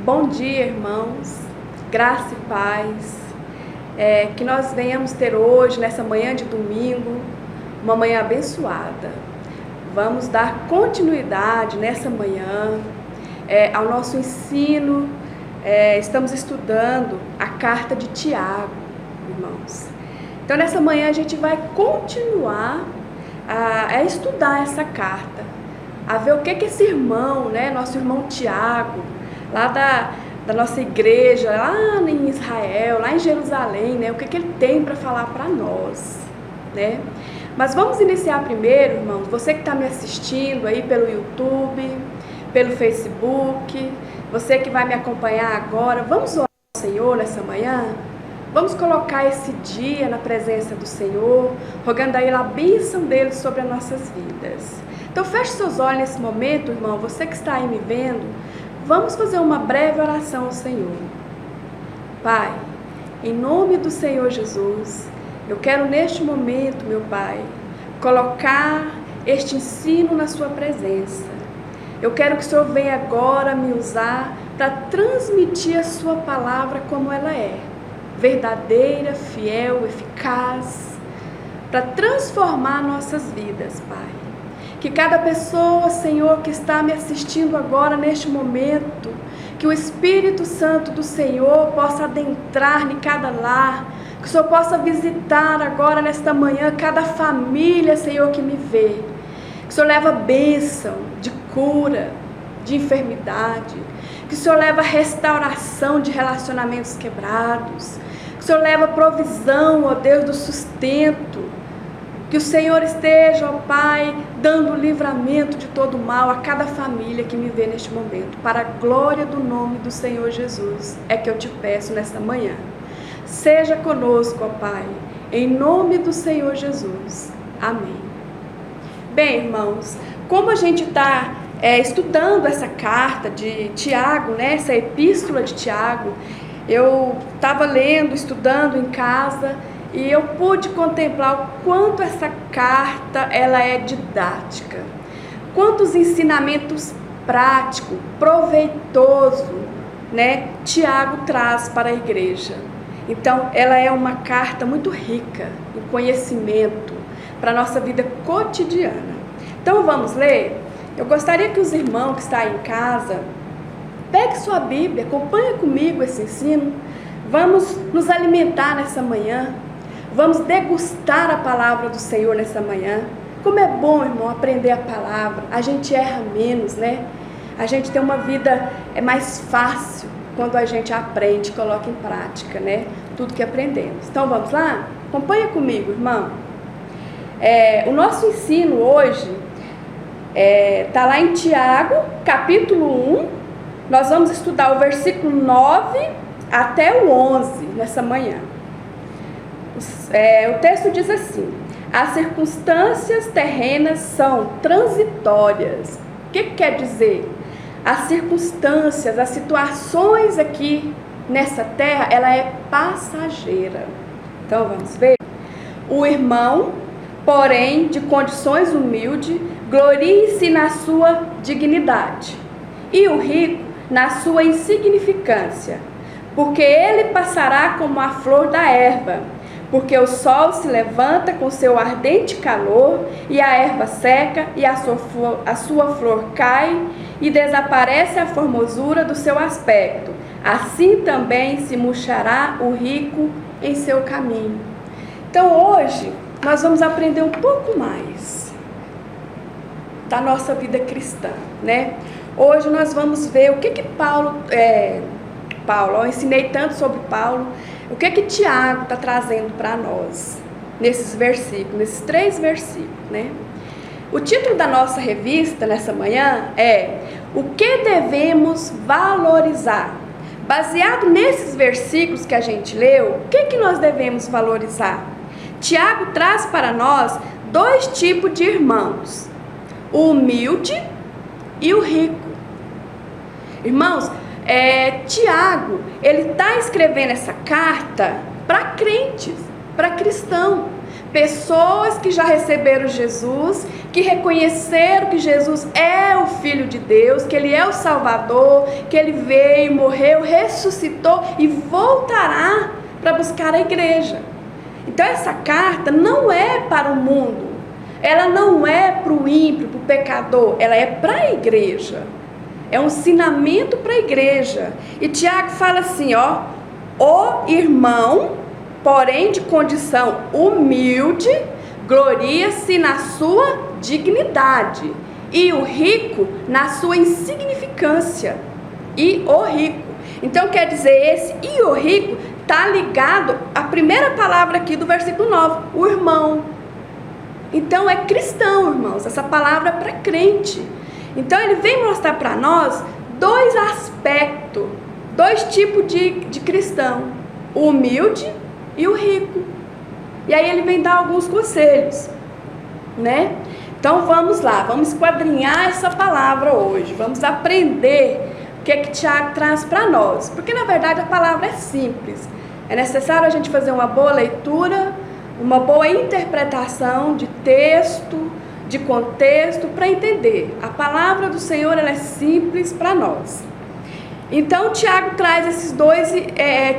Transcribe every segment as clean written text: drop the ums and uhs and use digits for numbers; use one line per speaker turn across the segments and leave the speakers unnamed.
Bom dia, irmãos, graça e paz, que nós venhamos ter hoje, nessa manhã de domingo, uma manhã abençoada. Vamos dar continuidade nessa manhã ao nosso ensino. Estamos estudando a carta de Tiago, irmãos. Então, nessa manhã a gente vai continuar a estudar essa carta, a ver o que esse irmão, nosso irmão Tiago, lá da nossa igreja, lá em Israel, lá em Jerusalém, o que ele tem para falar para nós, Mas vamos iniciar primeiro, irmãos, você que está me assistindo aí pelo YouTube, pelo Facebook, você que vai me acompanhar agora, vamos orar ao Senhor nessa manhã? Vamos colocar esse dia na presença do Senhor, rogando a Ele a bênção dele sobre as nossas vidas. Então feche seus olhos nesse momento, irmão, você que está aí me vendo, vamos fazer uma breve oração ao Senhor. Pai, em nome do Senhor Jesus, eu quero neste momento, meu Pai, colocar este ensino na sua presença. Eu quero que o Senhor venha agora me usar para transmitir a sua palavra como ela é, verdadeira, fiel, eficaz, para transformar nossas vidas, Pai. Que cada pessoa, Senhor, que está me assistindo agora neste momento, que o Espírito Santo do Senhor possa adentrar em cada lar, que o Senhor possa visitar agora nesta manhã cada família, Senhor, que me vê. Que o Senhor leva bênção de cura, de enfermidade, que o Senhor leva restauração de relacionamentos quebrados, que o Senhor leva provisão, ó Deus, do sustento. Que o Senhor esteja, ó Pai, dando livramento de todo mal a cada família que me vê neste momento. Para a glória do nome do Senhor Jesus, é que eu te peço nesta manhã. Seja conosco, ó Pai, em nome do Senhor Jesus. Amém. Bem, irmãos, como a gente está estudando essa carta de Tiago, essa epístola de Tiago, eu estava lendo, estudando em casa, e eu pude contemplar o quanto essa carta ela é didática, quantos ensinamentos práticos, proveitosos, Tiago traz para a igreja. Então, ela é uma carta muito rica em conhecimento para a nossa vida cotidiana. Então, vamos ler? Eu gostaria que os irmãos que estão aí em casa, pegue sua Bíblia, acompanhe comigo esse ensino. Vamos nos alimentar nessa manhã. Vamos degustar a palavra do Senhor nessa manhã. Como é bom, irmão, aprender a palavra. A gente erra menos, A gente tem uma vida mais fácil quando a gente aprende, coloca em prática, Tudo que aprendemos. Então, vamos lá? Acompanha comigo, irmão. O nosso ensino hoje está lá em Tiago, capítulo 1. Nós vamos estudar o versículo 9 até o 11 nessa manhã. O texto diz assim: as circunstâncias terrenas são transitórias. O que quer dizer? As circunstâncias, as situações aqui nessa terra, ela é passageira. Então vamos ver. O irmão, porém, de condições humildes, glorie-se na sua dignidade, e o rico na sua insignificância, porque ele passará como a flor da erva. Porque o sol se levanta com seu ardente calor, e a erva seca, e a sua flor cai, e desaparece a formosura do seu aspecto. Assim também se murchará o rico em seu caminho. Então hoje nós vamos aprender um pouco mais da nossa vida cristã, Hoje nós vamos ver o que Paulo, eu ensinei tanto sobre Paulo, o que Tiago está trazendo para nós nesses versículos, nesses 3 versículos, O título da nossa revista nessa manhã é O que devemos valorizar? Baseado nesses versículos que a gente leu, o que nós devemos valorizar? Tiago traz para nós 2 tipos de irmãos, o humilde e o rico. Irmãos, Tiago, ele está escrevendo essa carta para crentes, para cristãos, pessoas que já receberam Jesus, que reconheceram que Jesus é o Filho de Deus, que Ele é o Salvador, que Ele veio, morreu, ressuscitou e voltará para buscar a igreja. Então essa carta não é para o mundo, ela não é para o ímpio, para o pecador, ela é para a igreja. É um ensinamento para a igreja. E Tiago fala assim, ó: o irmão, porém de condição humilde, gloria-se na sua dignidade, e o rico na sua insignificância. E o rico. Então quer dizer, esse e o rico está ligado à primeira palavra aqui do versículo 9, o irmão. Então é cristão, irmãos, essa palavra é para crente. Então ele vem mostrar para nós dois aspectos, dois tipos de cristão, o humilde e o rico. E aí ele vem dar alguns conselhos, né? Então vamos lá, vamos esquadrinhar essa palavra hoje, vamos aprender o que é que Tiago traz para nós, porque na verdade a palavra é simples, é necessário a gente fazer uma boa leitura, uma boa interpretação de texto, de contexto, para entender. A palavra do Senhor, ela é simples para nós. Então Tiago traz esses dois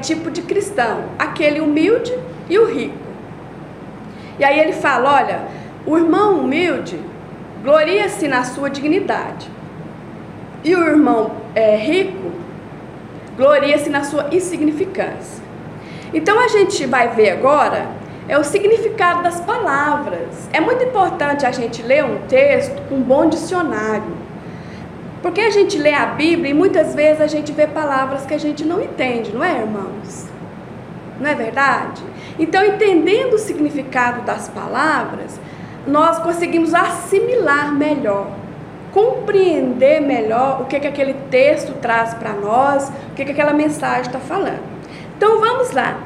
tipos de cristão, aquele humilde e o rico. E aí ele fala, olha, o irmão humilde gloria-se na sua dignidade, e o irmão rico gloria-se na sua insignificância. Então a gente vai ver agora o significado das palavras. É muito importante a gente ler um texto com um bom dicionário, porque a gente lê a Bíblia e muitas vezes a gente vê palavras que a gente não entende, não é, irmãos? Não é verdade? Então, entendendo o significado das palavras, nós conseguimos assimilar melhor, compreender melhor o que aquele texto traz para nós, o que aquela mensagem está falando. Então, vamos lá.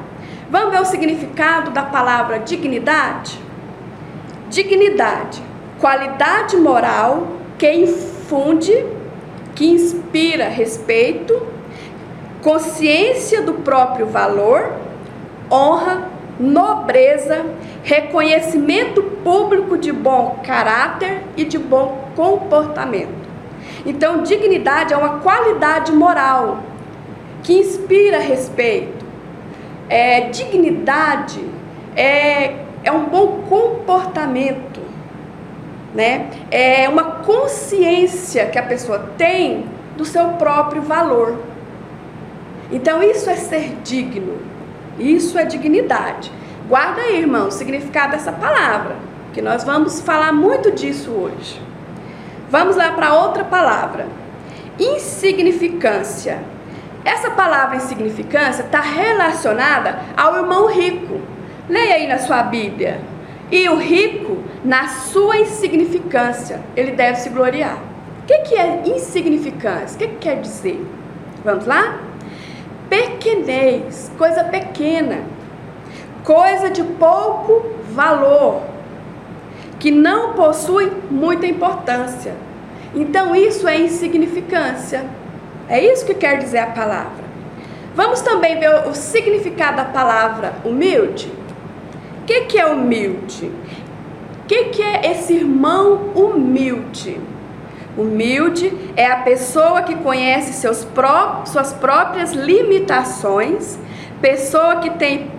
Vamos ver o significado da palavra dignidade? Dignidade, qualidade moral que infunde, que inspira respeito, consciência do próprio valor, honra, nobreza, reconhecimento público de bom caráter e de bom comportamento. Então, dignidade é uma qualidade moral que inspira respeito. Dignidade é um bom comportamento, né? É uma consciência que a pessoa tem do seu próprio valor. Então isso é ser digno, isso é dignidade. Guarda aí, irmão, o significado dessa palavra, que nós vamos falar muito disso hoje. Vamos lá para outra palavra, insignificância. Essa palavra insignificância está relacionada ao irmão rico. Leia aí na sua Bíblia. E o rico, na sua insignificância, ele deve se gloriar. O que é insignificância? O que quer dizer? Vamos lá? Pequenez, coisa pequena, coisa de pouco valor, que não possui muita importância. Então isso é insignificância. É isso que quer dizer a palavra. Vamos também ver o significado da palavra humilde. O que é humilde? O que é esse irmão humilde? Humilde é a pessoa que conhece suas próprias limitações, pessoa que tem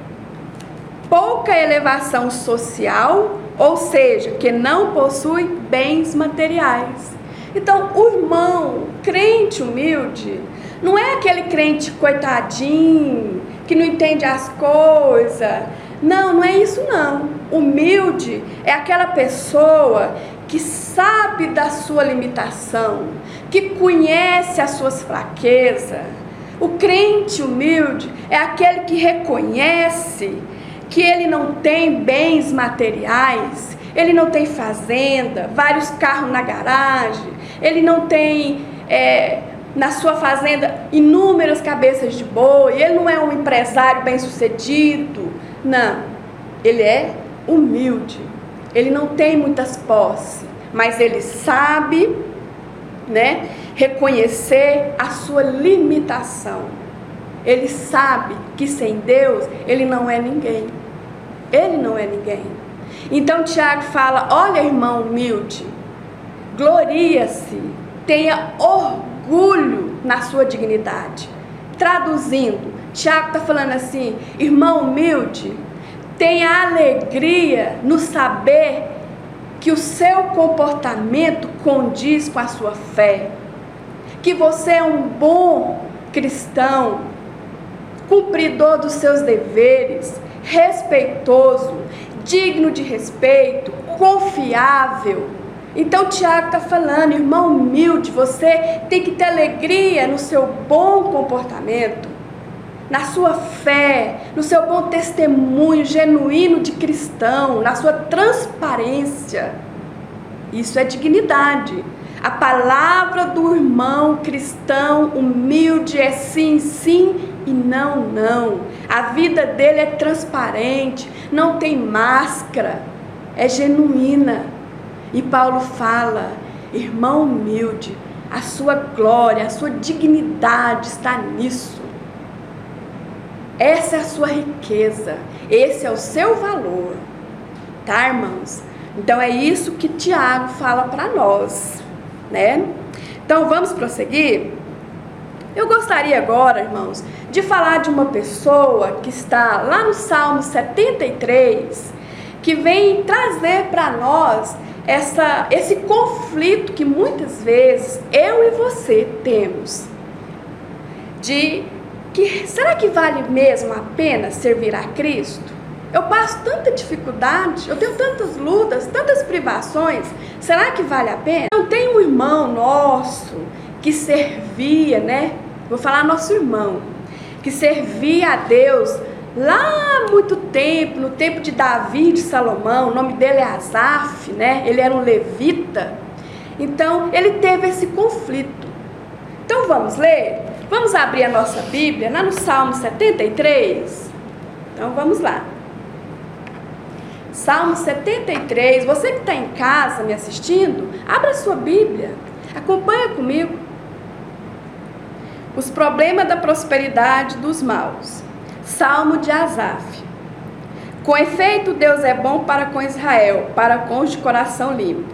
pouca elevação social, ou seja, que não possui bens materiais. Então, o irmão, crente humilde, não é aquele crente coitadinho, que não entende as coisas. Não é isso não. Humilde é aquela pessoa que sabe da sua limitação, que conhece as suas fraquezas. O crente humilde é aquele que reconhece que ele não tem bens materiais, ele não tem fazenda, vários carros na garagem, ele não tem na sua fazenda inúmeras cabeças de boi, ele não é um empresário bem-sucedido, não, ele é humilde, ele não tem muitas posses, mas ele sabe, né, reconhecer a sua limitação, ele sabe que sem Deus ele não é ninguém, ele não é ninguém. Então Tiago fala: olha, irmão humilde, gloria-se, tenha orgulho na sua dignidade. Traduzindo, Tiago está falando assim: irmão humilde, tenha alegria no saber que o seu comportamento condiz com a sua fé, que você é um bom cristão, cumpridor dos seus deveres, respeitoso, digno de respeito, confiável. Então Tiago está falando: irmão humilde, você tem que ter alegria no seu bom comportamento, na sua fé, no seu bom testemunho genuíno de cristão, na sua transparência. Isso é dignidade. A palavra do irmão cristão humilde é sim, sim e não, não. A vida dele é transparente, não tem máscara, é genuína. E Paulo fala: irmão humilde, a sua glória, a sua dignidade está nisso. Essa é a sua riqueza, esse é o seu valor, tá, irmãos? Então é isso que Tiago fala para nós, né? Então vamos prosseguir? Eu gostaria agora, irmãos, de falar de uma pessoa que está lá no Salmo 73, que vem trazer para nós esse conflito que muitas vezes eu e você temos, será que vale mesmo a pena servir a Cristo? Eu passo tanta dificuldade, eu tenho tantas lutas, tantas privações, será que vale a pena? Não tem um irmão nosso que servia, né? Vou falar nosso irmão, que servia a Deus lá há muito tempo, no tempo de Davi e de Salomão. O nome dele é Asaf, né? Ele era um levita. Então, ele teve esse conflito. Então, vamos ler? Vamos abrir a nossa Bíblia lá no Salmo 73? Então, vamos lá. Salmo 73, você que está em casa me assistindo, abra a sua Bíblia, acompanha comigo. Os problemas da prosperidade dos maus. Salmo de Asaf. Com efeito, Deus é bom para com Israel, para com os de coração limpo.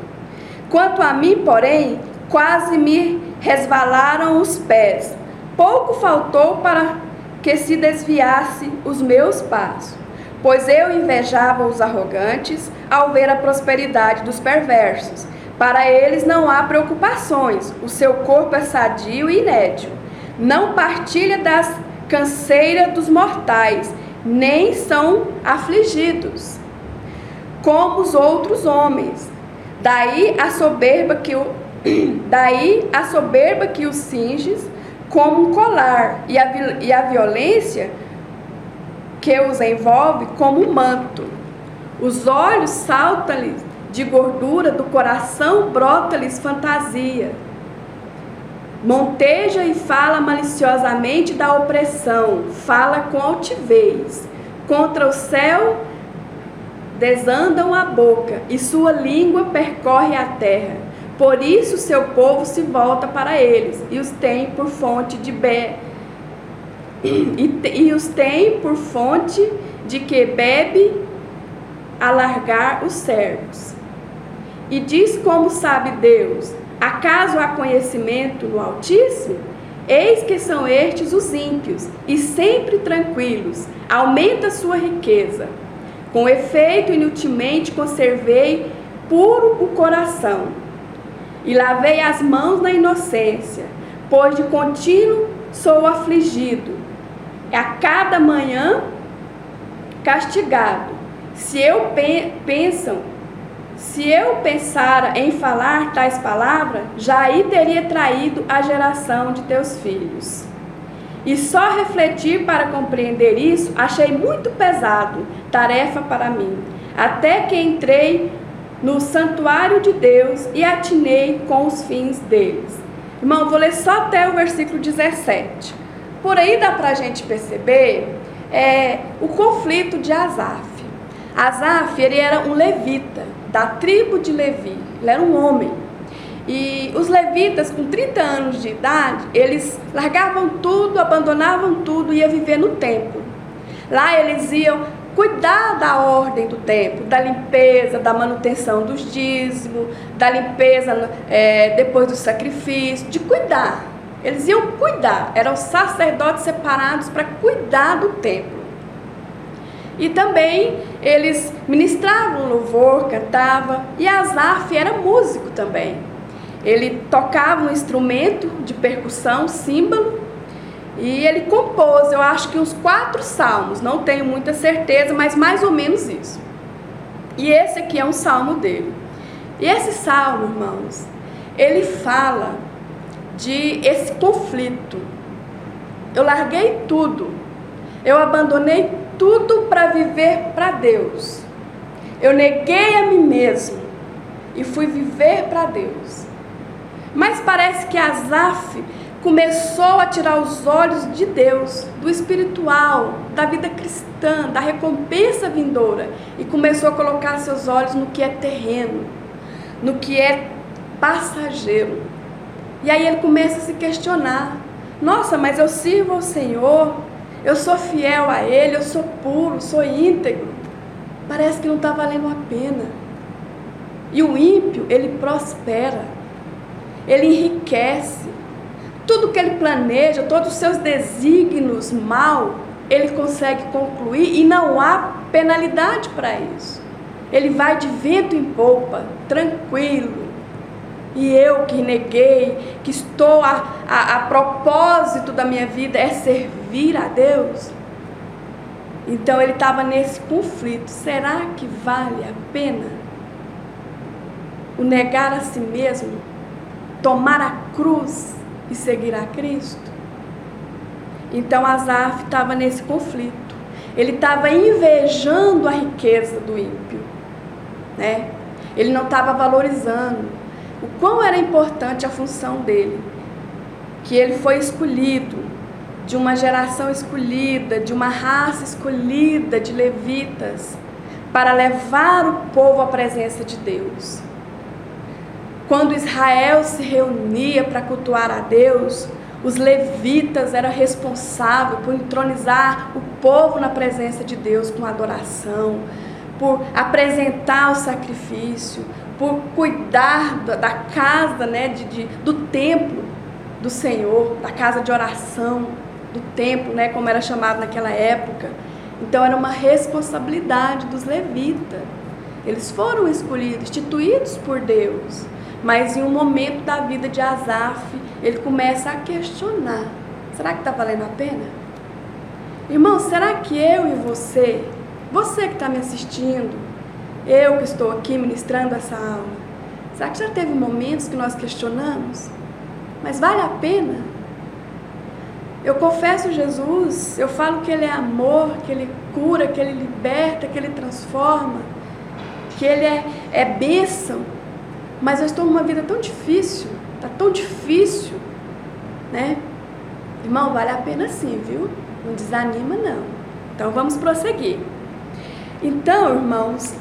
Quanto a mim, porém, quase me resvalaram os pés. Pouco faltou para que se desviasse os meus passos. Pois eu invejava os arrogantes ao ver a prosperidade dos perversos. Para eles não há preocupações, o seu corpo é sadio e inédio. Não partilha das canseiras dos mortais, nem são afligidos, como os outros homens. Daí a soberba que os cinges como um colar, e a violência que os envolve como um manto. Os olhos saltam-lhes de gordura, do coração brota-lhes fantasia. Monteja e fala maliciosamente da opressão, fala com altivez. Contra o céu desandam a boca, e sua língua percorre a terra. Por isso seu povo se volta para eles, e os tem por fonte de que bebe a largar os servos. E diz: como sabe Deus? Acaso há conhecimento no Altíssimo? Eis que são estes os ímpios, e sempre tranquilos, aumenta sua riqueza. Com efeito, inutilmente conservei puro o coração, e lavei as mãos na inocência, pois de contínuo sou afligido, a cada manhã castigado. Se eu pensara em falar tais palavras, já aí teria traído a geração de teus filhos. E só refletir para compreender isso, achei muito pesado, tarefa para mim, até que entrei no santuário de Deus e atinei com os fins deles. Irmão, vou ler só até o versículo 17. Por aí dá para a gente perceber o conflito de Asaf. Asaf, ele era um levita, da tribo de Levi, ele era um homem. E os levitas, com 30 anos de idade, eles largavam tudo, abandonavam tudo e iam viver no templo. Lá eles iam cuidar da ordem do templo, da limpeza, da manutenção dos dízimos, da limpeza depois do sacrifício, de cuidar. Eles iam cuidar, eram sacerdotes separados para cuidar do templo. E também eles ministravam louvor, cantavam, e Asaf era músico também. Ele tocava um instrumento de percussão, símbolo, e ele compôs, eu acho que uns 4 salmos, não tenho muita certeza, mas mais ou menos isso. E esse aqui é um salmo dele. E esse salmo, irmãos, ele fala de esse conflito. Eu larguei tudo, eu abandonei tudo para viver para Deus. Eu neguei a mim mesmo e fui viver para Deus. Mas parece que Asaf começou a tirar os olhos de Deus, do espiritual, da vida cristã, da recompensa vindoura, e começou a colocar seus olhos no que é terreno, no que é passageiro. E aí ele começa a se questionar: nossa, mas eu sirvo ao Senhor, eu sou fiel a Ele, eu sou puro, sou íntegro. Parece que não está valendo a pena. E o ímpio, ele prospera, ele enriquece. Tudo que ele planeja, todos os seus desígnios mal, ele consegue concluir e não há penalidade para isso. Ele vai de vento em popa, tranquilo. E eu que neguei, que estou a propósito da minha vida é servir a Deus. Então ele estava nesse conflito. Será que vale a pena o negar a si mesmo, tomar a cruz e seguir a Cristo? Então Asaf estava nesse conflito. Ele estava invejando a riqueza do ímpio, né? Ele não estava valorizando o quão era importante a função dele, que ele foi escolhido, de uma geração escolhida, de uma raça escolhida de levitas, para levar o povo à presença de Deus. Quando Israel se reunia para cultuar a Deus, os levitas eram responsáveis por entronizar o povo na presença de Deus com adoração, por apresentar o sacrifício, por cuidar da casa, né, do templo do Senhor, da casa de oração, do templo, né, como era chamado naquela época. Então era uma responsabilidade dos levitas. Eles foram escolhidos, instituídos por Deus. Mas em um momento da vida de Asaf, ele começa a questionar: será que está valendo a pena? Irmão, será que eu e você que está me assistindo, eu que estou aqui ministrando essa aula, será que já teve momentos que nós questionamos? Mas vale a pena? Eu confesso Jesus, eu falo que Ele é amor, que Ele cura, que Ele liberta, que Ele transforma, que Ele é bênção, mas eu estou numa vida tão difícil, está tão difícil, né? Irmão, vale a pena sim, viu? Não desanima não. Então vamos prosseguir. Então, irmãos,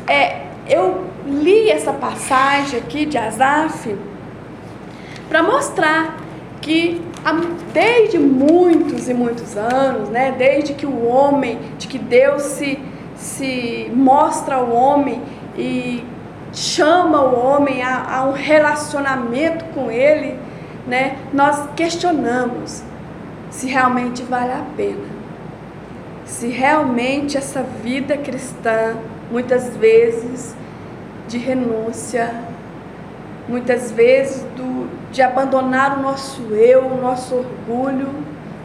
eu li essa passagem aqui de Asaf para mostrar que desde muitos e muitos anos, né, desde que que Deus se mostra ao homem e chama o homem a um relacionamento com Ele, né, nós questionamos se realmente vale a pena. Se realmente essa vida cristã, muitas vezes de renúncia, muitas vezes de abandonar o nosso eu, o nosso orgulho,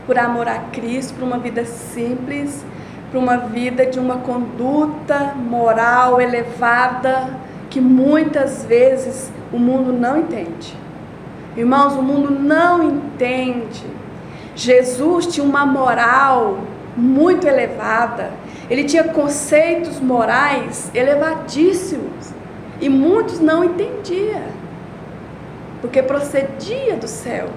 por amor a Cristo, para uma vida simples, para uma vida de uma conduta moral elevada, que muitas vezes o mundo não entende. Irmãos, o mundo não entende. Jesus tinha uma moral muito elevada, ele tinha conceitos morais elevadíssimos, e muitos não entendiam, porque procedia do céu,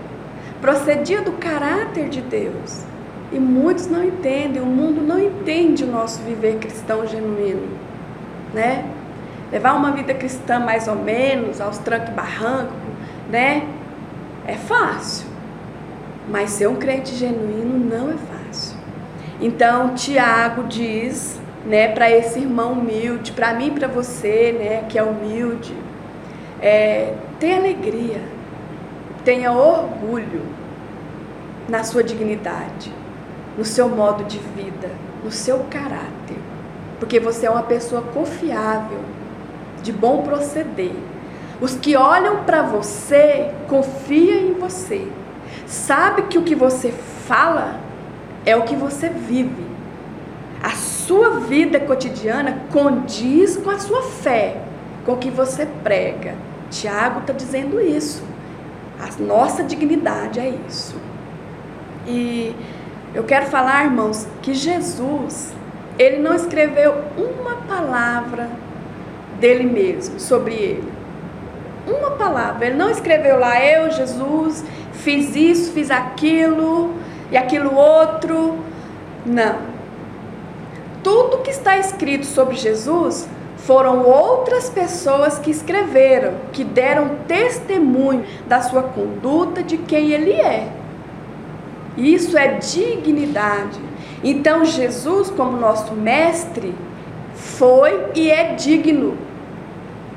procedia do caráter de Deus, e muitos não entendem. O mundo não entende o nosso viver cristão genuíno, né? Levar uma vida cristã mais ou menos, aos trancos e barrancos, né? É fácil, mas ser um crente genuíno não é fácil. Então, Tiago diz, né, para esse irmão humilde, para mim e para você, né, que é humilde. Tenha alegria, tenha orgulho na sua dignidade, no seu modo de vida, no seu caráter, porque você é uma pessoa confiável, de bom proceder. Os que olham para você confiam em você, sabe que o que você fala é o que você vive. A sua vida cotidiana condiz com a sua fé, com o que você prega. Tiago está dizendo isso. A nossa dignidade é isso. E eu quero falar, irmãos, que Jesus, ele não escreveu uma palavra dele mesmo, sobre ele. Uma palavra. Ele não escreveu lá, eu, Jesus, fiz isso, fiz aquilo e aquilo outro. Não. Tudo que está escrito sobre Jesus foram outras pessoas que escreveram, que deram testemunho da sua conduta, de quem ele é. Isso é dignidade. Então Jesus, como nosso mestre, foi e é digno.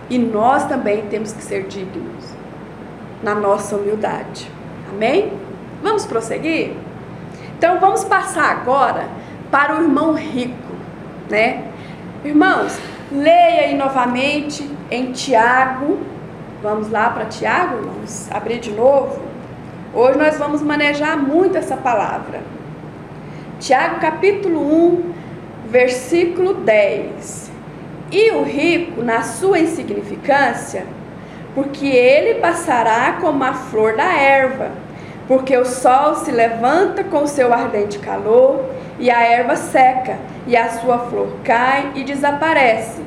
E nós também temos que ser dignos na nossa humildade. Amém? Vamos prosseguir? Então vamos passar agora para o irmão rico, né? Irmãos, leia aí novamente em Tiago. Vamos lá para Tiago, vamos abrir de novo. Hoje nós vamos manejar muito essa palavra. Tiago capítulo 1, versículo 10. E o rico na sua insignificância, porque ele passará como a flor da erva, porque o sol se levanta com o seu ardente calor, e a erva seca, e a sua flor cai e desaparece,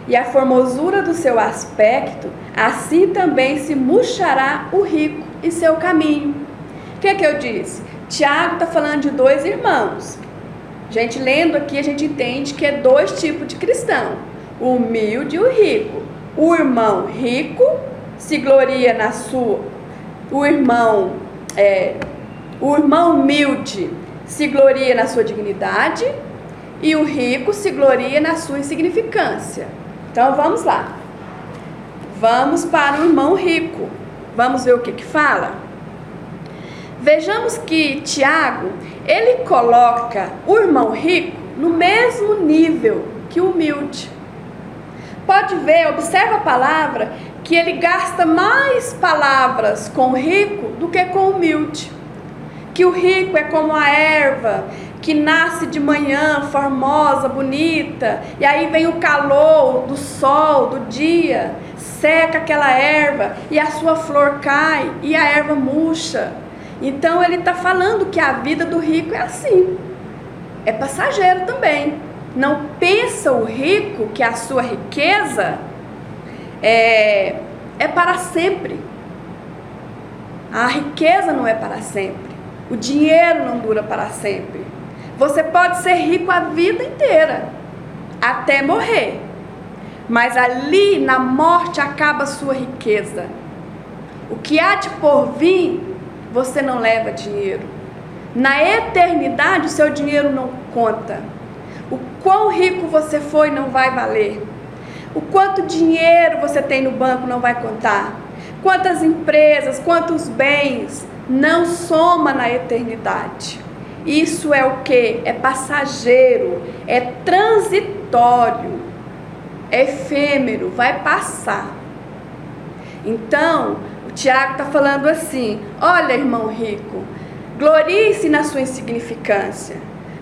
e a formosura do seu aspecto, assim também se murchará o rico e seu caminho. O que eu disse? Tiago está falando de dois irmãos. Gente, lendo aqui a gente entende que é dois tipos de cristão, o humilde e o rico. O irmão rico se gloria na sua... O irmão humilde se gloria na sua dignidade, e o rico se gloria na sua insignificância. Então vamos lá. Vamos para o irmão rico. Vamos ver o que fala? Vejamos que Tiago, ele coloca o irmão rico no mesmo nível que o humilde. Pode ver, observa a palavra, que ele gasta mais palavras com o rico do que com o humilde. Que o rico é como a erva que nasce de manhã, formosa, bonita, e aí vem o calor do sol, do dia, seca aquela erva e a sua flor cai e a erva murcha. Então ele está falando que a vida do rico é assim, é passageiro também. Não pensa o rico que a sua riqueza é para sempre. A riqueza não é para sempre. O dinheiro não dura para sempre. Você pode ser rico a vida inteira, até morrer. Mas ali na morte acaba a sua riqueza. O que há de por vir, você não leva dinheiro. Na eternidade o seu dinheiro não conta. O quão rico você foi não vai valer. O quanto dinheiro você tem no banco não vai contar. Quantas empresas, quantos bens não soma na eternidade. Isso é o que? É passageiro, é transitório, é efêmero, vai passar. Então, o Tiago está falando assim, olha, irmão rico, glorie-se na sua insignificância.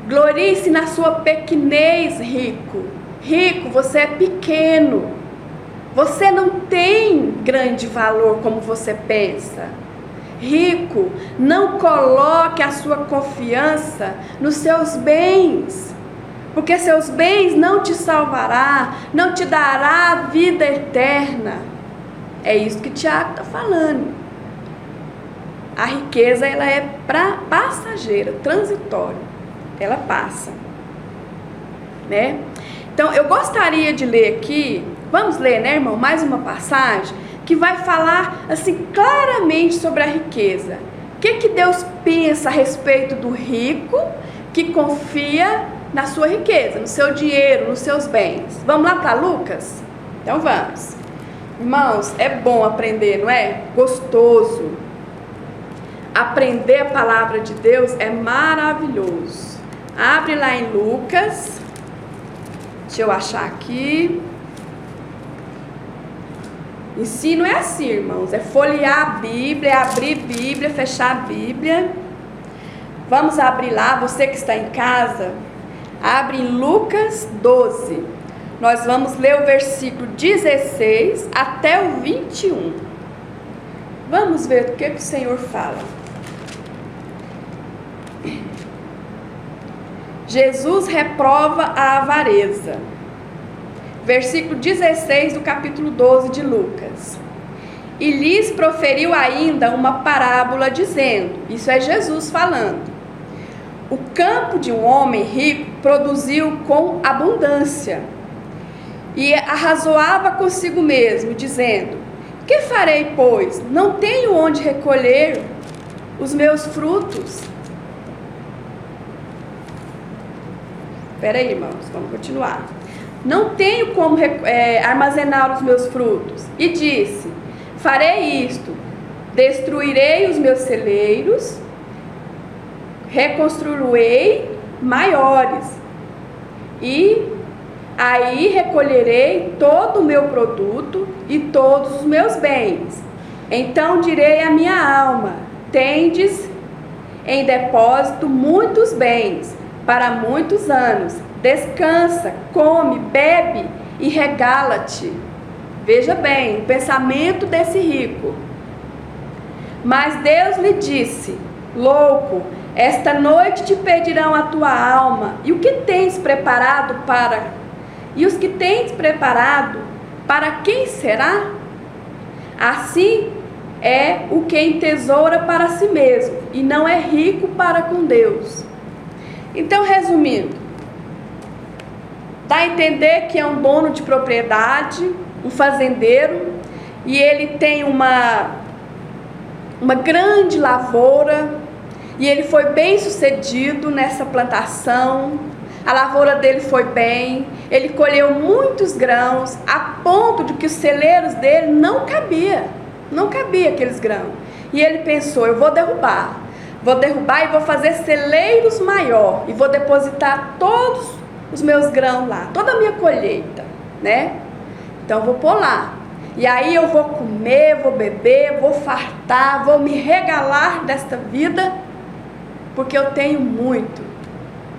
Glorie-se na sua pequenez, rico. Rico, você é pequeno. Você não tem grande valor como você pensa. Rico, não coloque a sua confiança nos seus bens, porque seus bens não te salvará, não te dará a vida eterna. É isso que Tiago está falando. A riqueza, ela é passageira, transitória. Ela passa, né? Então, eu gostaria de ler aqui, vamos ler, né, irmão, mais uma passagem que vai falar, assim, claramente sobre a riqueza. O que Deus pensa a respeito do rico que confia na sua riqueza, no seu dinheiro, nos seus bens. Vamos lá para Lucas? Então vamos. Irmãos, é bom aprender, não é? Gostoso. Aprender a palavra de Deus é maravilhoso. Abre lá em Lucas. Deixa eu achar aqui. Ensino é assim, irmãos. É folhear a Bíblia, é abrir a Bíblia, fechar a Bíblia. Vamos abrir lá, você que está em casa. Abre em Lucas 12. Nós vamos ler o versículo 16 até o 21. Vamos ver o que o Senhor fala. Jesus reprova a avareza. Versículo 16 do capítulo 12 de Lucas. E lhes proferiu ainda uma parábola dizendo, isso é Jesus falando: o campo de um homem rico produziu com abundância. E arrazoava consigo mesmo, dizendo: que farei, pois? Não tenho onde recolher os meus frutos. Espera aí, irmãos, vamos continuar. Não tenho como armazenar os meus frutos. E disse: farei isto, destruirei os meus celeiros, reconstruirei maiores, e aí recolherei todo o meu produto e todos os meus bens. Então direi à minha alma: tendes em depósito muitos bens para muitos anos. Descansa, come, bebe e regala-te. Veja bem, o pensamento desse rico. Mas Deus lhe disse: louco, esta noite te pedirão a tua alma, e o que tens preparado E os que tens preparado, para quem será? Assim é o que entesoura para si mesmo, e não é rico para com Deus. Então, resumindo, dá a entender que é um dono de propriedade, um fazendeiro, e ele tem uma grande lavoura, e ele foi bem sucedido nessa plantação. A lavoura dele foi bem, ele colheu muitos grãos, a ponto de que os celeiros dele não cabia aqueles grãos. E ele pensou: eu vou derrubar e vou fazer celeiros maior, e vou depositar todos os meus grãos lá, toda a minha colheita, né? Então vou pôr lá, e aí eu vou comer, vou beber, vou fartar, vou me regalar desta vida, porque eu tenho muito.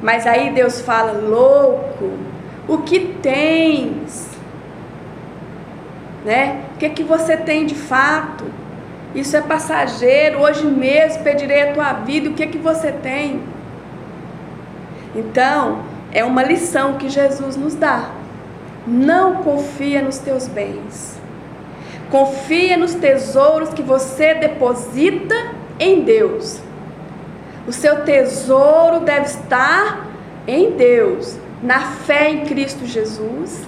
Mas aí Deus fala: louco, o que tens? Né? O que você tem de fato? Isso é passageiro, hoje mesmo pedirei a tua vida, o que você tem? Então, é uma lição que Jesus nos dá. Não confia nos teus bens. Confia nos tesouros que você deposita em Deus. O seu tesouro deve estar em Deus, na fé em Cristo Jesus,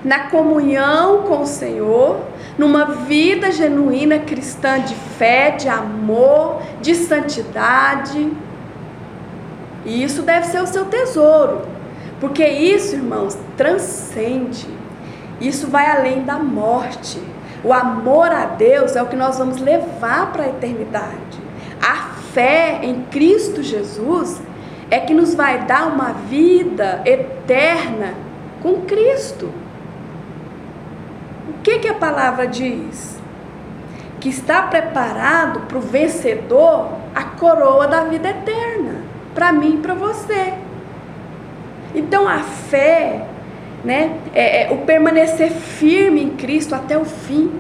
na comunhão com o Senhor, numa vida genuína cristã de fé, de amor, de santidade. E isso deve ser o seu tesouro, porque isso, irmãos, transcende. Isso vai além da morte. O amor a Deus é o que nós vamos levar para a eternidade. A fé em Cristo Jesus é que nos vai dar uma vida eterna com Cristo. O que a palavra diz? Que está preparado para o vencedor a coroa da vida eterna, para mim e para você. Então a fé, né, o permanecer firme em Cristo até o fim,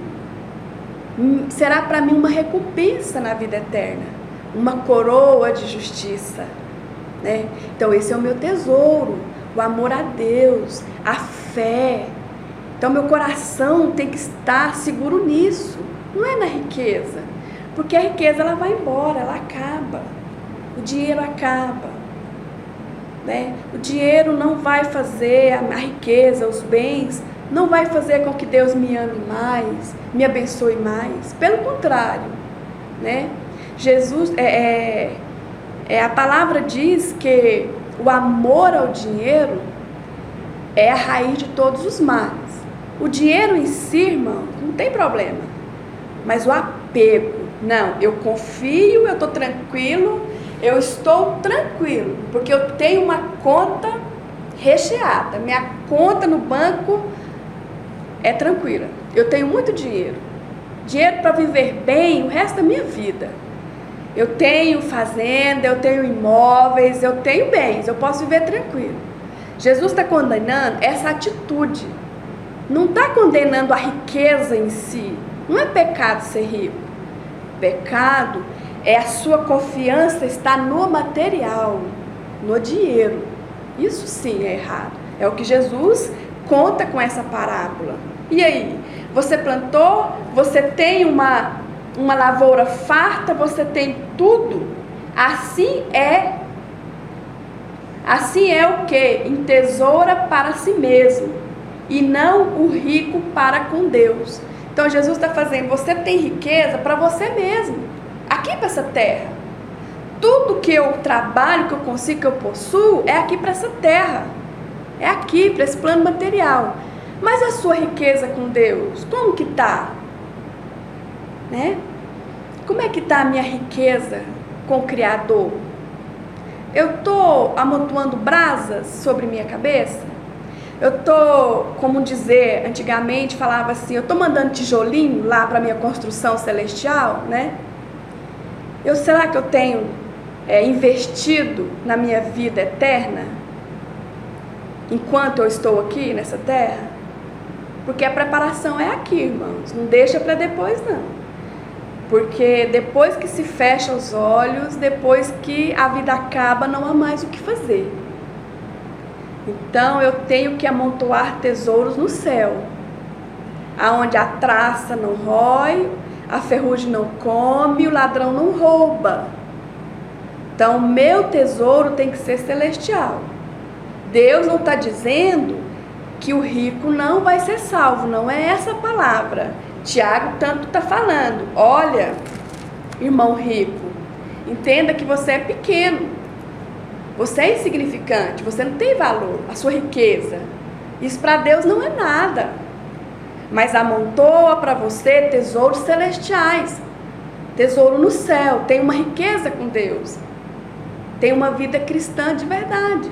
será para mim uma recompensa na vida eterna, uma coroa de justiça, né? Então esse é o meu tesouro, o amor a Deus, a fé. Então meu coração tem que estar seguro nisso, não é na riqueza, porque a riqueza ela vai embora, ela acaba, o dinheiro acaba, né? O dinheiro não vai fazer, a riqueza, os bens, não vai fazer com que Deus me ame mais, me abençoe mais, pelo contrário, né? Jesus, a palavra diz que o amor ao dinheiro é a raiz de todos os males. O dinheiro em si, irmão, não tem problema. Mas o apego, não, eu confio, eu estou tranquilo, eu estou tranquilo, porque eu tenho uma conta recheada, minha conta no banco é tranquila. Eu tenho muito dinheiro para viver bem o resto da minha vida. Eu tenho fazenda, eu tenho imóveis, eu tenho bens, eu posso viver tranquilo. Jesus está condenando essa atitude. Não está condenando a riqueza em si. Não é pecado ser rico. Pecado é a sua confiança estar no material, no dinheiro. Isso sim é errado. É o que Jesus conta com essa parábola. E aí? Você plantou, você tem uma lavoura farta, você tem tudo. Assim é o que? Entesoura para si mesmo, e não o rico para com Deus. Então Jesus está fazendo, você tem riqueza para você mesmo, aqui para essa terra. Tudo que eu trabalho, que eu consigo, que eu possuo, é aqui para essa terra. É aqui, para esse plano material. Mas a sua riqueza com Deus, como que está? Né? Como é que está a minha riqueza com o Criador? Eu estou amontoando brasas sobre minha cabeça? Eu estou, como dizer, antigamente falava assim, eu estou mandando tijolinho lá para minha construção celestial, né? Será que eu tenho investido na minha vida eterna? Enquanto eu estou aqui nessa terra? Porque a preparação é aqui, irmãos. Não deixa para depois, não. Porque depois que se fecha os olhos, depois que a vida acaba, não há mais o que fazer. Então eu tenho que amontoar tesouros no céu, aonde a traça não rói, a ferrugem não come, o ladrão não rouba. Então meu tesouro tem que ser celestial. Deus não está dizendo que o rico não vai ser salvo, não é essa a palavra. Tiago tanto está falando, olha, irmão rico, entenda que você é pequeno, você é insignificante, você não tem valor, a sua riqueza, isso para Deus não é nada, mas amontoa para você tesouros celestiais, tesouro no céu, tem uma riqueza com Deus, tem uma vida cristã de verdade.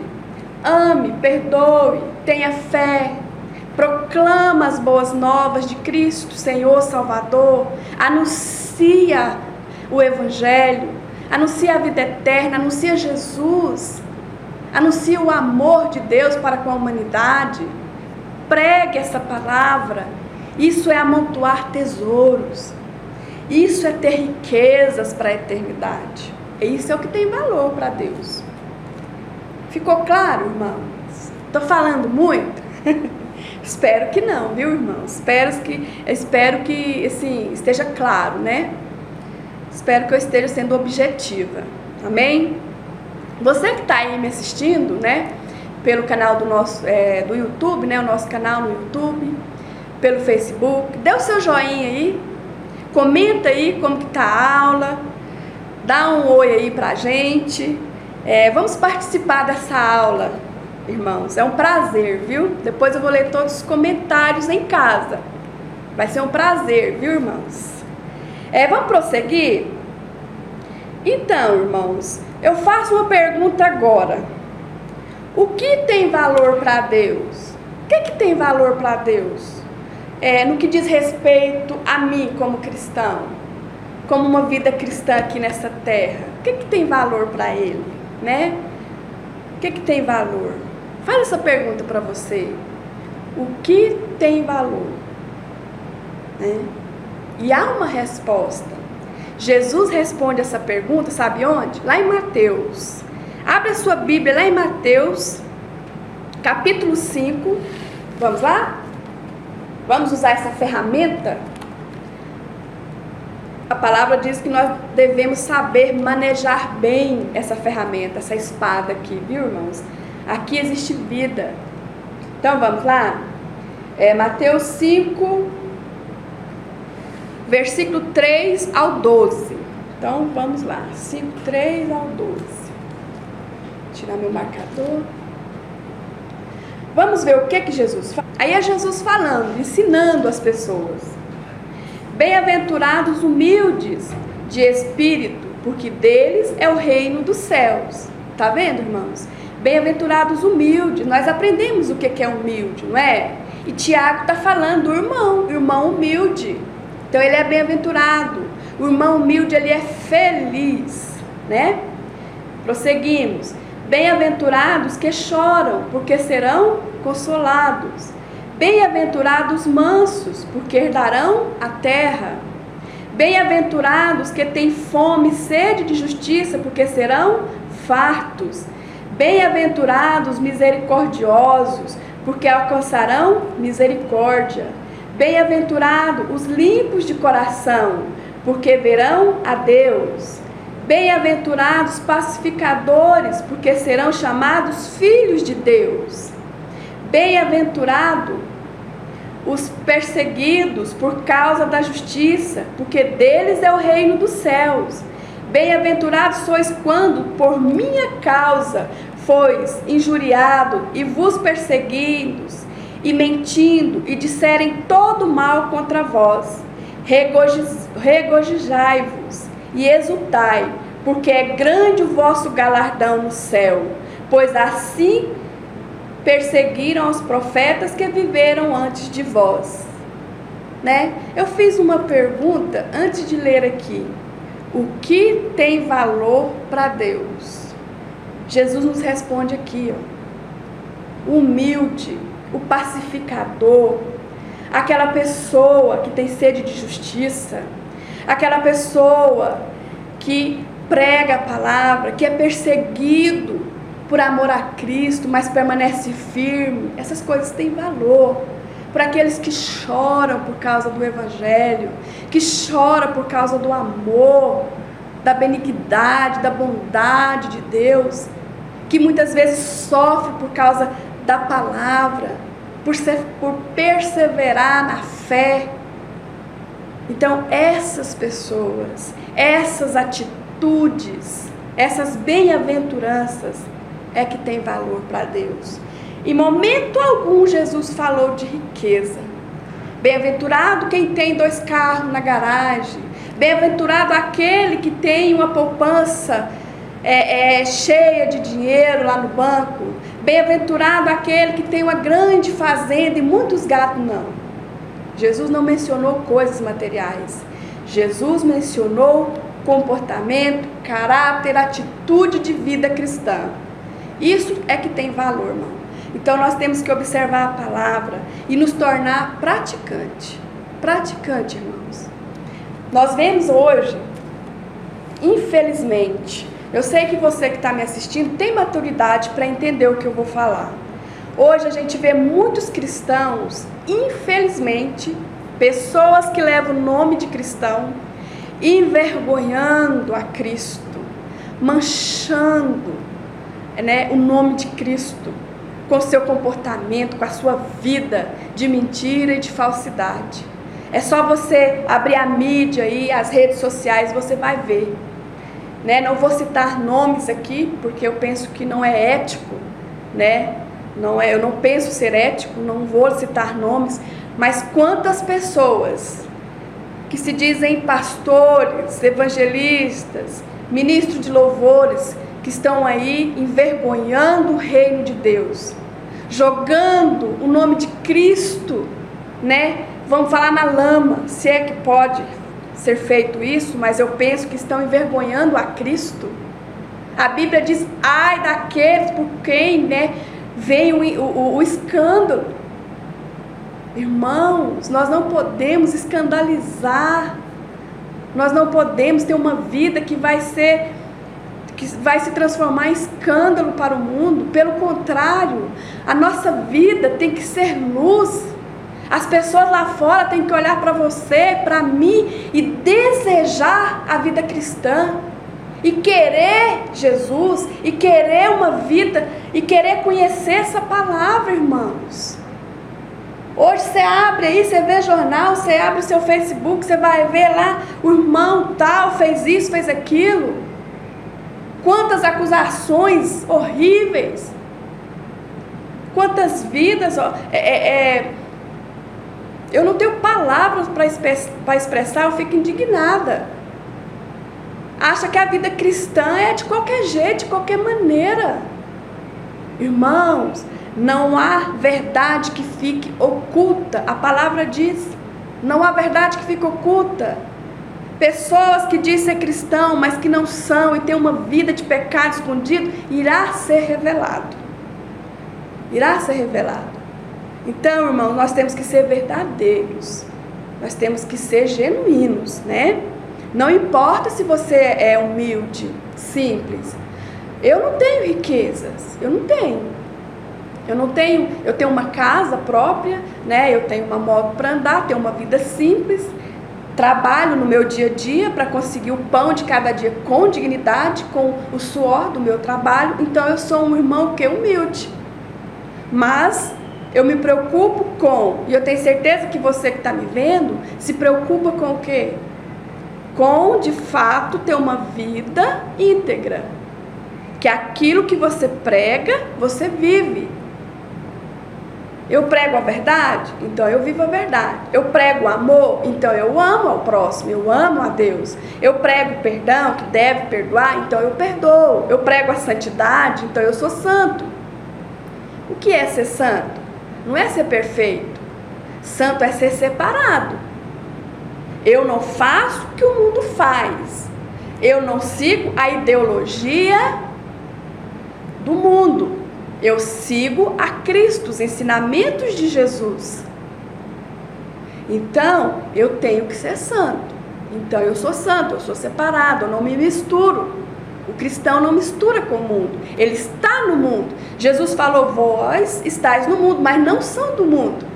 Ame, perdoe, tenha fé, proclama as boas novas de Cristo, Senhor, Salvador, anuncia o Evangelho, anuncia a vida eterna, anuncia Jesus, anuncia o amor de Deus para com a humanidade, pregue essa palavra. Isso é amontoar tesouros, isso é ter riquezas para a eternidade, e isso é o que tem valor para Deus. Ficou claro, irmãos? Estou falando muito? Espero que não, viu, irmãos? Espero que assim, esteja claro, né? Espero que eu esteja sendo objetiva. Amém? Você que está aí me assistindo, né? Pelo canal do YouTube, né? O nosso canal no YouTube, pelo Facebook, dê o seu joinha aí, comenta aí como que tá a aula, dá um oi aí pra gente. Vamos participar dessa aula, irmãos, é um prazer, viu? Depois eu vou ler todos os comentários em casa, vai ser um prazer, viu, irmãos? Vamos prosseguir? Então, irmãos, eu faço uma pergunta agora. O que tem valor para Deus? O que tem valor para Deus? No que diz respeito a mim como cristão, como uma vida cristã aqui nessa terra, o que tem valor para Ele? Né? O que tem valor? Faz essa pergunta para você. O que tem valor? Né? E há uma resposta. Jesus responde essa pergunta, sabe onde? Lá em Mateus. Abre a sua Bíblia lá em Mateus, capítulo 5. Vamos lá? Vamos usar essa ferramenta? A palavra diz que nós devemos saber manejar bem essa ferramenta, essa espada aqui, viu, irmãos? Aqui existe vida. Então, vamos lá? Mateus 5, versículo 3 ao 12. Então, vamos lá. 5, 3 ao 12. tirar meu marcador. Vamos ver o que Jesus fala. Aí é Jesus falando, ensinando as pessoas. Bem-aventurados humildes de espírito, porque deles é o reino dos céus. Tá vendo, irmãos? Bem-aventurados humildes. Nós aprendemos o que é humilde, não é? E Tiago está falando do irmão humilde. Então ele é bem-aventurado. O irmão humilde, ele é feliz, né? Prosseguimos. Bem-aventurados que choram, porque serão consolados. Bem-aventurados mansos, porque herdarão a terra. Bem-aventurados que têm fome e sede de justiça, porque serão fartos. Bem-aventurados misericordiosos, porque alcançarão misericórdia. Bem-aventurados os limpos de coração, porque verão a Deus. Bem-aventurados pacificadores, porque serão chamados filhos de Deus. Bem-aventurados os perseguidos por causa da justiça, porque deles é o reino dos céus. Bem-aventurados sois quando, por minha causa, fois injuriado e vos perseguidos, e mentindo, e disserem todo mal contra vós. Regozijai-vos e exultai, porque é grande o vosso galardão no céu, pois assim perseguiram os profetas que viveram antes de vós. Né? Eu fiz uma pergunta antes de ler aqui. O que tem valor para Deus? Jesus nos responde aqui, ó. O humilde, o pacificador, aquela pessoa que tem sede de justiça, aquela pessoa que prega a palavra, que é perseguido por amor a Cristo, mas permanece firme. Essas coisas têm valor. Para aqueles que choram por causa do Evangelho, que choram por causa do amor, da benignidade, da bondade de Deus, que muitas vezes sofre por causa da palavra, por perseverar na fé. Então, essas pessoas, essas atitudes, essas bem-aventuranças é que tem valor para Deus. Em momento algum Jesus falou de riqueza. Bem-aventurado quem tem 2 carros na garagem. Bem-aventurado aquele que tem uma poupança cheia de dinheiro lá no banco. Bem-aventurado aquele que tem uma grande fazenda e muitos gatos. Não. Jesus não mencionou coisas materiais. Jesus mencionou comportamento, caráter, atitude de vida cristã. Isso é que tem valor, irmão. Então nós temos que observar a palavra e nos tornar praticante. Praticante, irmãos. Nós vemos hoje, infelizmente, eu sei que você que está me assistindo tem maturidade para entender o que eu vou falar. Hoje a gente vê muitos cristãos, infelizmente, pessoas que levam o nome de cristão, envergonhando a Cristo, manchando, né, o nome de Cristo, com seu comportamento, com a sua vida de mentira e de falsidade. É só você abrir a mídia e as redes sociais, você vai ver. Né? Não vou citar nomes aqui, porque eu penso que não é ético, né? Eu não penso ser ético, não vou citar nomes, mas quantas pessoas que se dizem pastores, evangelistas, ministros de louvores, que estão aí envergonhando o reino de Deus, jogando o nome de Cristo, né? Vamos falar na lama, se é que pode ser feito isso, mas eu penso que estão envergonhando a Cristo. A Bíblia diz, ai daqueles por quem, né, vem o escândalo. Irmãos, nós não podemos escandalizar, nós não podemos ter uma vida que vai se transformar em escândalo para o mundo. Pelo contrário, a nossa vida tem que ser luz. As pessoas lá fora têm que olhar para você, para mim, e desejar a vida cristã, e querer Jesus, e querer uma vida, e querer conhecer essa palavra, irmãos. Hoje você abre aí, você vê jornal, você abre o seu Facebook, você vai ver lá, o irmão tal fez isso, fez aquilo. Quantas acusações horríveis, quantas vidas, eu não tenho palavras para expressar, eu fico indignada. Acha que a vida cristã é de qualquer jeito, de qualquer maneira. Irmãos, não há verdade que fique oculta. A palavra diz, não há verdade que fique oculta. Pessoas que dizem ser cristão, mas que não são e têm uma vida de pecado escondido, irá ser revelado. Irá ser revelado. Então, irmãos, nós temos que ser verdadeiros. Nós temos que ser genuínos, né? Não importa se você é humilde, simples. Eu não tenho riquezas, eu tenho uma casa própria, né? Eu tenho uma moto para andar, tenho uma vida simples, trabalho no meu dia a dia para conseguir o pão de cada dia com dignidade, com o suor do meu trabalho. Então eu sou um irmão que é humilde, mas eu me preocupo e eu tenho certeza que você que está me vendo, se preocupa com o quê? Com, de fato, ter uma vida íntegra. Que aquilo que você prega, você vive. Eu prego a verdade? Então eu vivo a verdade. Eu prego o amor? Então eu amo ao próximo, eu amo a Deus. Eu prego perdão, que deve perdoar? Então eu perdoo. Eu prego a santidade? Então eu sou santo. O que é ser santo? Não é ser perfeito. Santo é ser separado. Eu não faço o que o mundo faz. Eu não sigo a ideologia do mundo. Eu sigo a Cristo, os ensinamentos de Jesus. Então, eu tenho que ser santo. Então, eu sou santo, eu sou separado, eu não me misturo. O cristão não mistura com o mundo. Ele está no mundo. Jesus falou, vós estáis no mundo, mas não são do mundo.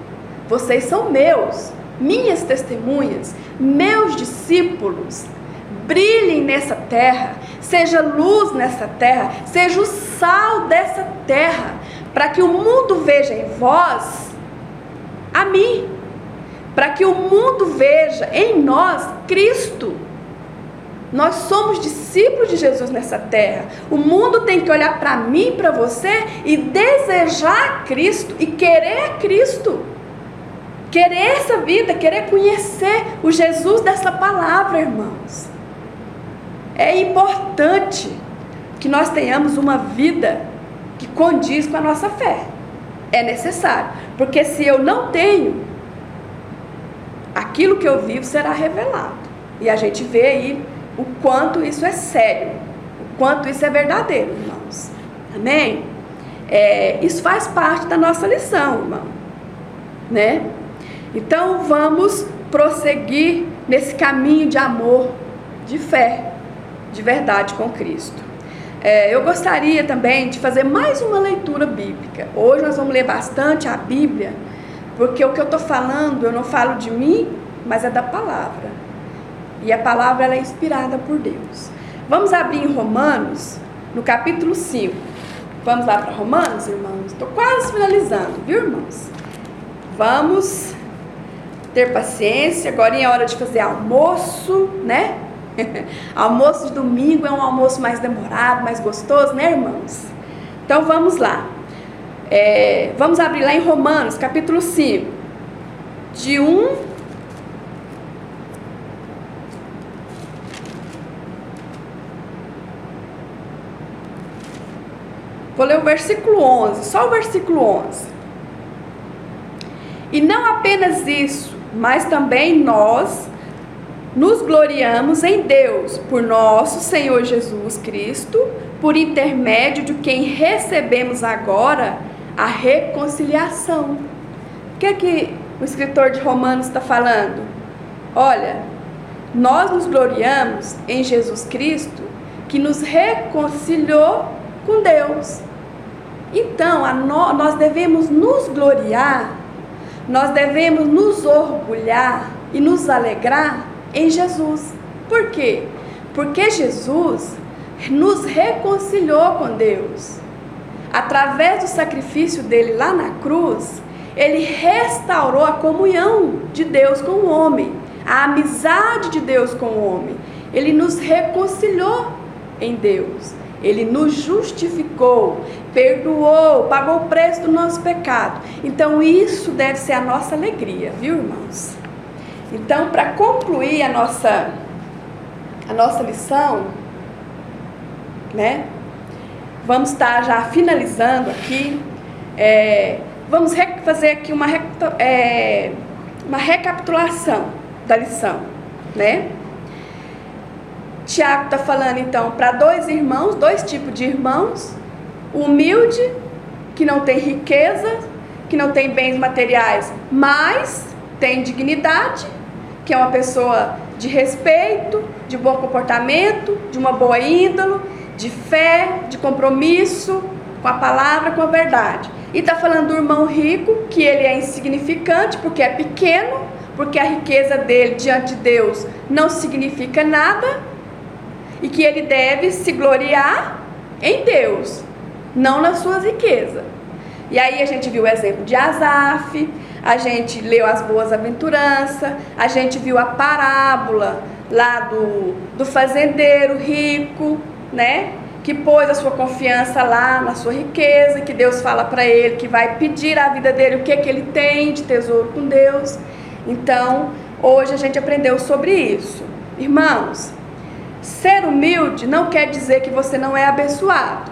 Vocês são meus, minhas testemunhas, meus discípulos. Brilhem nessa terra, seja luz nessa terra, seja o sal dessa terra, para que o mundo veja em vós a mim, para que o mundo veja em nós Cristo. Nós somos discípulos de Jesus nessa terra. O mundo tem que olhar para mim, para você e desejar Cristo e querer Cristo. Querer essa vida, querer conhecer o Jesus dessa palavra, irmãos. É importante que nós tenhamos uma vida que condiz com a nossa fé. É necessário, porque se eu não tenho, aquilo que eu vivo será revelado. E a gente vê aí o quanto isso é sério, o quanto isso é verdadeiro, irmãos. Amém? Isso faz parte da nossa lição, irmão, né? Então vamos prosseguir nesse caminho de amor, de fé, de verdade com Cristo. Eu gostaria também de fazer mais uma leitura bíblica. Hoje nós vamos ler bastante a Bíblia, porque o que eu estou falando, eu não falo de mim, mas é da palavra. E a palavra ela é inspirada por Deus. Vamos abrir em Romanos, no capítulo 5. Vamos lá para Romanos, irmãos? Estou quase finalizando, viu, irmãos? Vamos ter paciência. Agora é hora de fazer almoço, né? Almoço de domingo é um almoço mais demorado, mais gostoso, né, irmãos? Então vamos lá. Vamos abrir lá em Romanos, capítulo 5, de 1 vou ler o versículo 11, só o versículo 11. E não apenas isso, mas também nós nos gloriamos em Deus, por nosso Senhor Jesus Cristo, por intermédio de quem recebemos agora a reconciliação. O que é que o escritor de Romanos está falando? Olha, nós nos gloriamos em Jesus Cristo, que nos reconciliou com Deus. Então, nós devemos nos gloriar, nós devemos nos orgulhar e nos alegrar em Jesus. Por quê? Porque Jesus nos reconciliou com Deus. Através do sacrifício dele lá na cruz, ele restaurou a comunhão de Deus com o homem, a amizade de Deus com o homem. Ele nos reconciliou em Deus. Ele nos justificou, perdoou, pagou o preço do nosso pecado. Então isso deve ser a nossa alegria, viu, irmãos? Então, para concluir a nossa lição, né? Vamos estar já finalizando aqui. Vamos fazer aqui uma recapitulação da lição, né? Tiago está falando então para dois tipos de irmãos: o humilde, que não tem riqueza, que não tem bens materiais, mas tem dignidade, que é uma pessoa de respeito, de bom comportamento, de uma boa índole, de fé, de compromisso com a palavra, com a verdade. E está falando do irmão rico, que ele é insignificante porque é pequeno, porque a riqueza dele diante de Deus não significa nada, e que ele deve se gloriar em Deus, não nas suas riquezas. E aí a gente viu o exemplo de Asaf, a gente leu as boas aventuranças, a gente viu a parábola lá do fazendeiro rico, né? Que pôs a sua confiança lá na sua riqueza, que Deus fala para ele que vai pedir à vida dele o que ele tem de tesouro com Deus. Então, hoje a gente aprendeu sobre isso. Irmãos, ser humilde não quer dizer que você não é abençoado,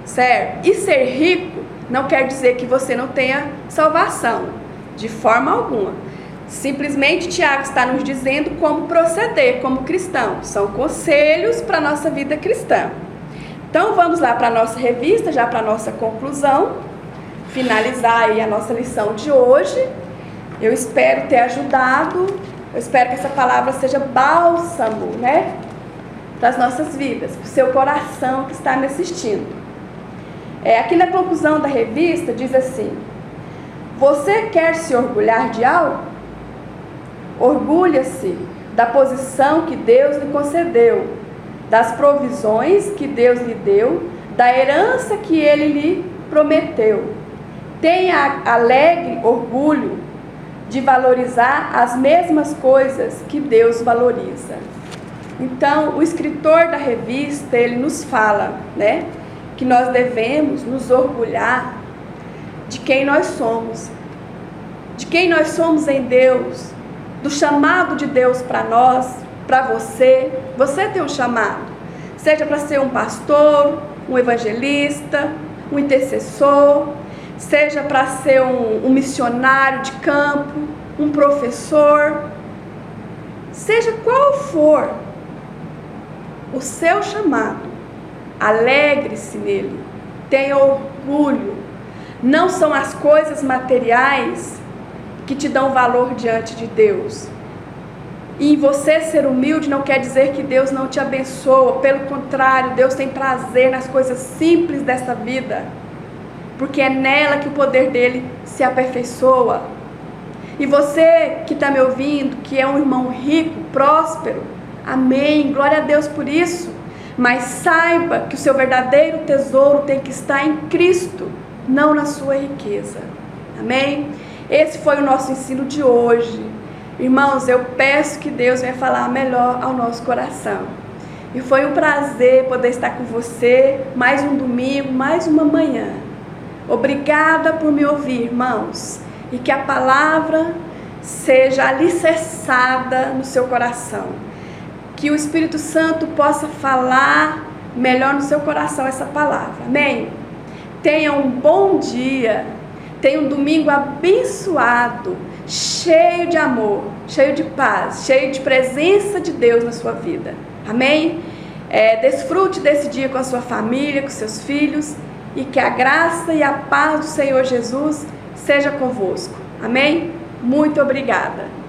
certo? E ser rico não quer dizer que você não tenha salvação, de forma alguma. Simplesmente Tiago está nos dizendo como proceder como cristão. São conselhos para a nossa vida cristã. Então vamos lá para a nossa revista, já para a nossa conclusão, finalizar aí a nossa lição de hoje. Eu espero ter ajudado, eu espero que essa palavra seja bálsamo, né, para as nossas vidas, para o seu coração que está me assistindo. Aqui na conclusão da revista diz assim: você quer se orgulhar de algo? Orgulha-se da posição que Deus lhe concedeu, das provisões que Deus lhe deu, da herança que Ele lhe prometeu. Tenha alegre orgulho de valorizar as mesmas coisas que Deus valoriza. Então, o escritor da revista, ele nos fala, né, que nós devemos nos orgulhar de quem nós somos em Deus, do chamado de Deus para nós, para você. Você tem um chamado, seja para ser um pastor, um evangelista, um intercessor, seja para ser um missionário de campo, um professor, seja qual for o seu chamado, alegre-se nele, tenha orgulho. Não são as coisas materiais que te dão valor diante de Deus. E em você ser humilde não quer dizer que Deus não te abençoa. Pelo contrário, Deus tem prazer nas coisas simples dessa vida, porque é nela que o poder dele se aperfeiçoa. E você que está me ouvindo, que é um irmão rico, próspero, amém, glória a Deus por isso. Mas saiba que o seu verdadeiro tesouro tem que estar em Cristo, não na sua riqueza. Amém? Esse foi o nosso ensino de hoje. Irmãos, eu peço que Deus venha falar melhor ao nosso coração. E foi um prazer poder estar com você mais um domingo, mais uma manhã. Obrigada por me ouvir, irmãos. E que a palavra seja alicerçada no seu coração. Que o Espírito Santo possa falar melhor no seu coração essa palavra. Amém? Tenha um bom dia. Tenha um domingo abençoado, cheio de amor, cheio de paz, cheio de presença de Deus na sua vida. Amém? Desfrute desse dia com a sua família, com seus filhos, e que a graça e a paz do Senhor Jesus seja convosco. Amém? Muito obrigada.